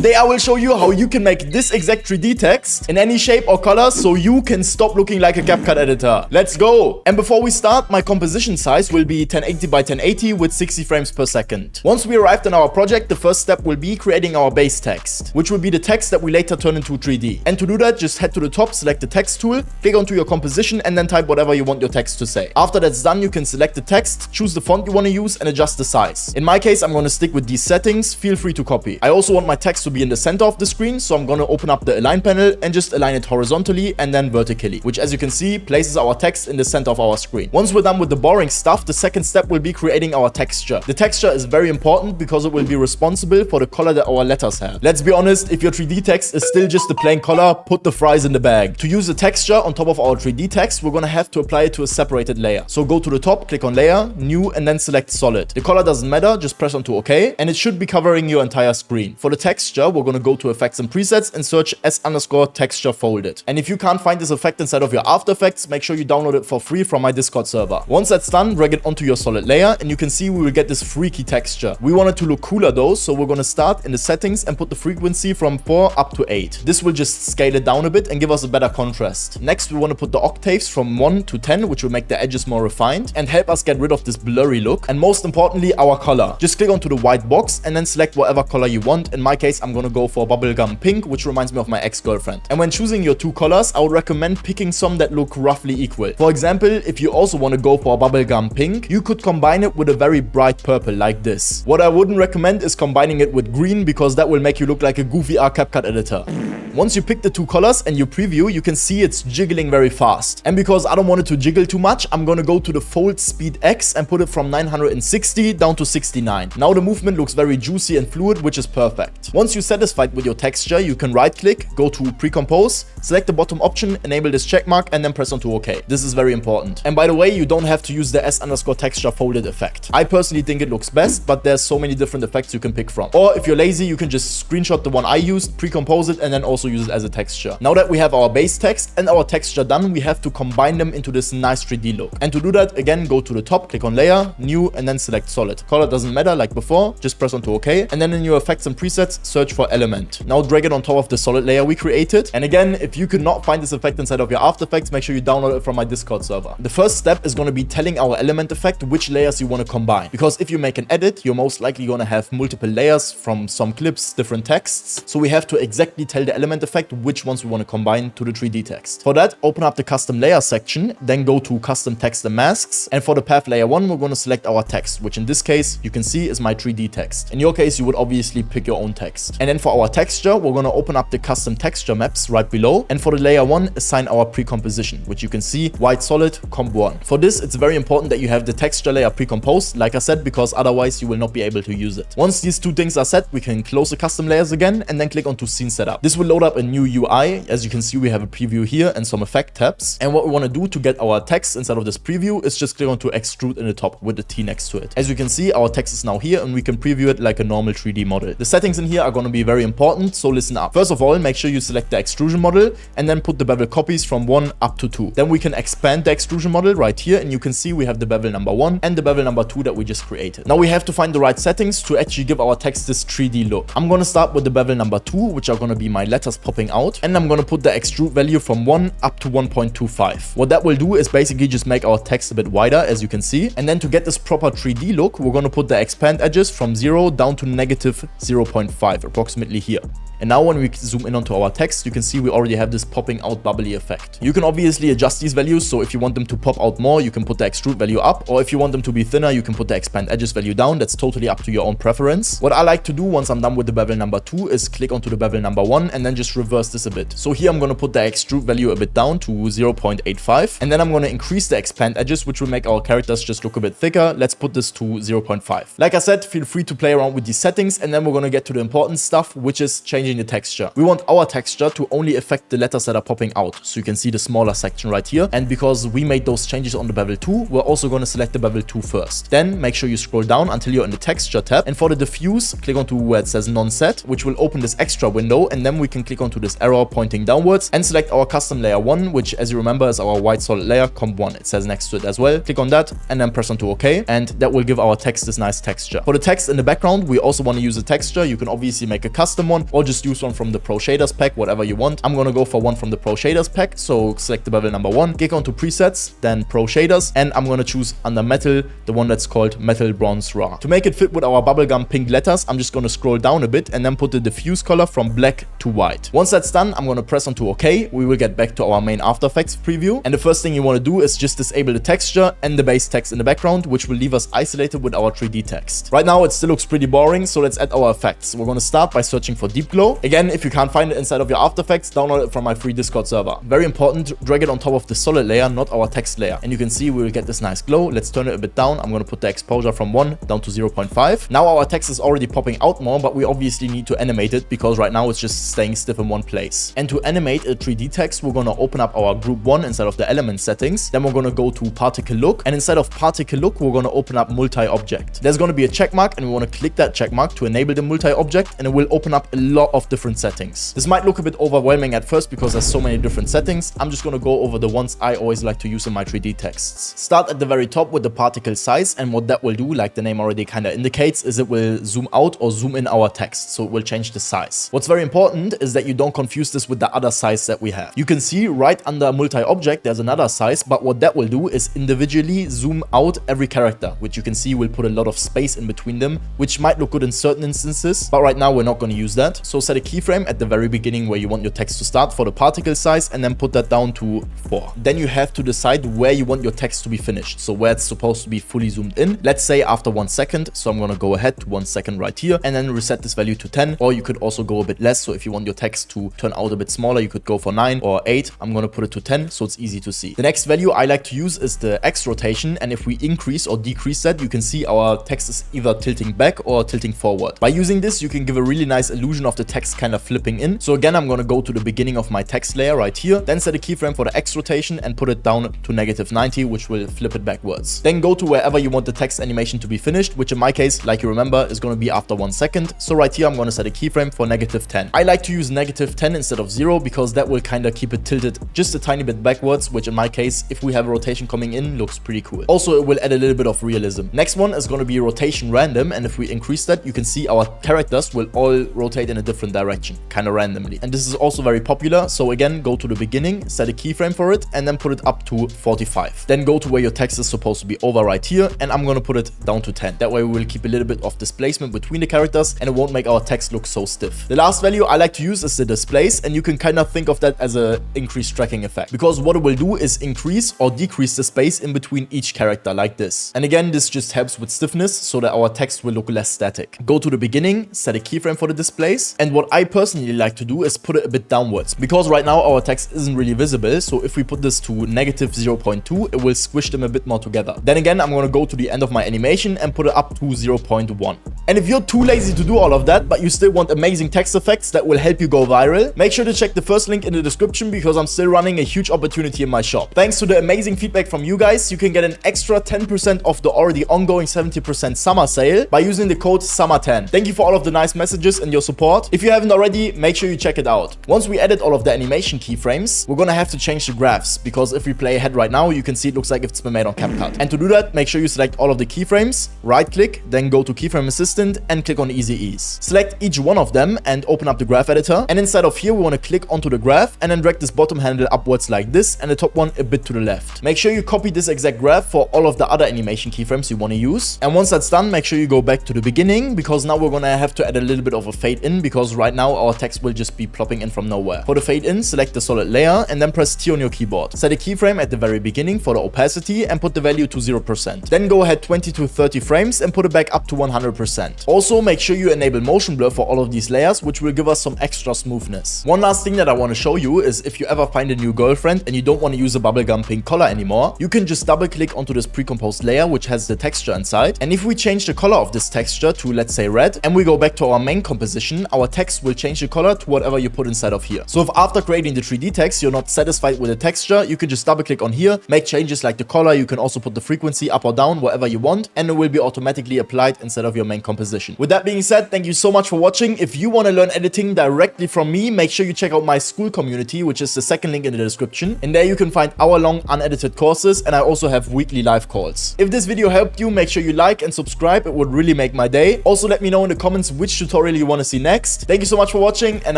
Today I will show you how you can make this exact 3D text in any shape or color so you can stop looking like a CapCut editor. Let's go! And before we start, my composition size will be 1080 by 1080 with 60 frames per second. Once we arrived in our project, the first step will be creating our base text, which will be the text that we later turn into 3D. And to do that, just head to the top, select the text tool, click onto your composition, and then type whatever you want your text to say. After that's done, you can select the text, choose the font you want to use, and adjust the size. In my case, I'm going to stick with these settings. Feel free to copy. I also want my text to be in the center of the screen, so I'm going to open up the align panel and just align it horizontally and then vertically, which, as you can see, places our text in the center of our screen. Once we're done with the boring stuff, the second step will be creating our texture. The texture is very important because it will be responsible for the color that our letters have. Let's be honest, if your 3D text is still just a plain color, put the fries in the bag. To use the texture on top of our 3D text, we're going to have to apply it to a separated layer. So go to the top, click on layer, new, and then select solid. The color doesn't matter, just press onto OK, and it should be covering your entire screen. For the texture, we're going to go to effects and presets and search s_texture folded. And if you can't find this effect inside of your After Effects, make sure you download it for free from my Discord server. Once that's done, drag it onto your solid layer, and you can see we will get this freaky texture. We want it to look cooler though, so we're going to start in the settings and put the frequency from 4 up to 8. This will just scale it down a bit and give us a better contrast. Next, we want to put the octaves from 1 to 10, which will make the edges more refined and help us get rid of this blurry look. And most importantly, our color. Just click onto the white box and then select whatever color you want. In my case, I'm going to go for bubblegum pink, which reminds me of my ex-girlfriend. And when choosing your two colors, I would recommend picking some that look roughly equal. For example, if you also want to go for bubblegum pink, you could combine it with a very bright purple like this. What I wouldn't recommend is combining it with green, because that will make you look like a goofy CapCut editor. Once you pick the two colors and you preview, you can see it's jiggling very fast. And because I don't want it to jiggle too much, I'm going to go to the fold speed X and put it from 960 down to 69. Now the movement looks very juicy and fluid, which is perfect. Once you're satisfied with your texture, you can right click, go to pre-compose, select the bottom option, enable this check mark, and then press onto OK. This is very important. And by the way, you don't have to use the s_texture folded effect. I personally think it looks best, but there's so many different effects you can pick from. Or if you're lazy, you can just screenshot the one I used, pre-compose it, and then also use it as a texture. Now that we have our base text and our texture done, we have to combine them into this nice 3D look. And to do that, again, go to the top, click on layer, new, and then select solid. Color doesn't matter like before, just press onto OK. And then in your effects and presets, search for element. Now drag it on top of the solid layer we created. And again, if you could not find this effect inside of your After Effects, make sure you download it from my Discord server. The first step is going to be telling our element effect which layers you want to combine. Because if you make an edit, you're most likely going to have multiple layers from some clips, different texts. So we have to exactly tell the element effect which ones we want to combine to the 3D text. For that, open up the custom layer section, then go to custom text and masks. And for the path layer 1, we're going to select our text, which in this case, you can see is my 3D text. In your case, you would obviously pick your own text. And then for our texture, we're going to open up the custom texture maps right below. And for the layer 1, assign our pre-composition, which you can see white solid comp 1. For this, it's very important that you have the texture layer pre-composed, like I said, because otherwise you will not be able to use it. Once these two things are set, we can close the custom layers again and then click onto scene setup. This will load up a new UI. As you can see, we have a preview here and some effect tabs. And what we want to do to get our text inside of this preview is just click onto extrude in the top with the T next to it. As you can see, our text is now here and we can preview it like a normal 3D model. The settings in here are going to be very important, so listen up. First of all, make sure you select the extrusion model and then put the bevel copies from 1 up to 2. Then we can expand the extrusion model right here, and you can see we have the bevel number 1 and the bevel number 2 that we just created. Now we have to find the right settings to actually give our text this 3D look. I'm going to start with the bevel number 2, which are going to be my letters popping out, and I'm going to put the extrude value from 1 up to 1.25. What that will do is basically just make our text a bit wider, as you can see. And then to get this proper 3D look, we're going to put the expand edges from 0 down to negative 0.5, approximately here. And now when we zoom in onto our text, you can see we already have this popping out bubbly effect. You can obviously adjust these values, so if you want them to pop out more, you can put the extrude value up, or if you want them to be thinner, you can put the expand edges value down. That's totally up to your own preference. What I like to do once I'm done with the bevel number 2 is click onto the bevel number 1 and then just reverse this a bit. So here I'm going to put the extrude value a bit down to 0.85, and then I'm going to increase the expand edges, which will make our characters just look a bit thicker. Let's put this to 0.5. Like I said, feel free to play around with these settings, and then we're going to get to the important stuff, which is changing changing the texture. We want our texture to only affect the letters that are popping out. So you can see the smaller section right here. And because we made those changes on the bevel 2, we're also going to select the bevel 2 first. Then make sure you scroll down until you're in the texture tab. And for the diffuse, click onto where it says non-set, which will open this extra window. And then we can click onto this arrow pointing downwards and select our custom layer 1, which as you remember is our white solid layer, comp 1. It says next to it as well. Click on that and then press onto OK. And that will give our text this nice texture. For the text in the background, we also want to use a texture. You can obviously make a custom one or just use one from the Pro Shaders pack, whatever you want. I'm going to go for one from the Pro Shaders pack. So select the bevel number 1, click onto presets, then Pro Shaders, and I'm going to choose under metal, the one that's called Metal Bronze Raw. To make it fit with our bubblegum pink letters, I'm just going to scroll down a bit and then put the diffuse color from black to white. Once that's done, I'm going to press onto OK. We will get back to our main After Effects preview. And the first thing you want to do is just disable the texture and the base text in the background, which will leave us isolated with our 3D text. Right now, it still looks pretty boring, so let's add our effects. We're going to start by searching for Deep Glow. Again, if you can't find it inside of your After Effects, download it from my free Discord server. Very important, drag it on top of the solid layer, not our text layer. And you can see we will get this nice glow. Let's turn it a bit down. I'm going to put the exposure from 1 down to 0.5. Now our text is already popping out more, but we obviously need to animate it because right now it's just staying stiff in one place. And to animate a 3D text, we're going to open up our group 1 inside of the element settings. Then we're going to go to particle look, and inside of particle look, we're going to open up multi-object. There's going to be a check mark, and we want to click that check mark to enable the multi-object, and it will open up a lot of different settings. This might look a bit overwhelming at first because there's so many different settings. I'm just going to go over the ones I always like to use in my 3D texts. Start at the very top with the particle size, and what that will do, like the name already kind of indicates, is it will zoom out or zoom in our text, so it will change the size. What's very important is that you don't confuse this with the other size that we have. You can see right under multi-object there's another size, but what that will do is individually zoom out every character, which you can see will put a lot of space in between them, which might look good in certain instances, but right now we're not going to use that. So set a keyframe at the very beginning where you want your text to start for the particle size, and then put that down to 4. Then you have to decide where you want your text to be finished, so where it's supposed to be fully zoomed in. Let's say after 1 second, so I'm going to go ahead to 1 second right here and then reset this value to 10, or you could also go a bit less. So if you want your text to turn out a bit smaller, you could go for 9 or 8. I'm going to put it to 10 so it's easy to see. The next value I like to use is the X rotation, and if we increase or decrease that, you can see our text is either tilting back or tilting forward. By using this, you can give a really nice illusion of the text kind of flipping in. So again, I'm going to go to the beginning of my text layer right here, then set a keyframe for the X rotation and put it down to -90, which will flip it backwards. Then go to wherever you want the text animation to be finished, which in my case, like you remember, is going to be after 1 second. So right here, I'm going to set a keyframe for -10. I like to use -10 instead of 0 because that will kind of keep it tilted just a tiny bit backwards, which in my case, if we have a rotation coming in, looks pretty cool. Also, it will add a little bit of realism. Next one is going to be rotation random, and if we increase that, you can see our characters will all rotate in a different direction, kind of randomly. And this is also very popular. So again, go to the beginning, set a keyframe for it, and then put it up to 45. Then go to where your text is supposed to be over right here, and I'm going to put it down to 10. That way we will keep a little bit of displacement between the characters, and it won't make our text look so stiff. The last value I like to use is the displace, and you can kind of think of that as a increased tracking effect, because what it will do is increase or decrease the space in between each character like this. And again, this just helps with stiffness so that our text will look less static. Go to the beginning, set a keyframe for the displace, and what I personally like to do is put it a bit downwards, because right now our text isn't really visible. So if we put this to -0.2, it will squish them a bit more together. Then again, I'm going to go to the end of my animation and put it up to 0.1. And if you're too lazy to do all of that, but you still want amazing text effects that will help you go viral, make sure to check the first link in the description because I'm still running a huge opportunity in my shop. Thanks to the amazing feedback from you guys, you can get an extra 10% off the already ongoing 70% summer sale by using the code SUMMER10. Thank you for all of the nice messages and your support. If you haven't already, make sure you check it out. Once we edit all of the animation keyframes, we're gonna have to change the graphs because if we play ahead right now, you can see it looks like it's been made on CapCut. And to do that, make sure you select all of the keyframes, right click, then go to Keyframe Assistant and click on Easy Ease. Select each one of them and open up the graph editor. And inside of here, we want to click onto the graph and then drag this bottom handle upwards like this and the top one a bit to the left. Make sure you copy this exact graph for all of the other animation keyframes you want to use. And once that's done, make sure you go back to the beginning because now we're going to have to add a little bit of a fade in because right now our text will just be plopping in from nowhere. For the fade in, select the solid layer and then press T on your keyboard. Set a keyframe at the very beginning for the opacity and put the value to 0%. Then go ahead 20 to 30 frames and put it back up to 100%. Also, make sure you enable motion blur for all of these layers, which will give us some extra smoothness. One last thing that I want to show you is if you ever find a new girlfriend and you don't want to use a bubblegum pink color anymore, you can just double click onto this pre-composed layer which has the texture inside. And if we change the color of this texture to, let's say, red, and we go back to our main composition, our text will change the color to whatever you put inside of here. So if after creating the 3D text you're not satisfied with the texture, you can just double click on here, make changes like the color. You can also put the frequency up or down, whatever you want, and it will be automatically applied instead of your main composition. With that being said, thank you so much for watching. If you want to learn editing directly from me, make sure you check out my school community, which is the second link in the description. And there you can find hour-long unedited courses, and I also have weekly live calls. If this video helped you, make sure you like and subscribe. It would really make my day. Also, let me know in the comments which tutorial you want to see next. Thank you so much for watching, and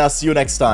I'll see you next time.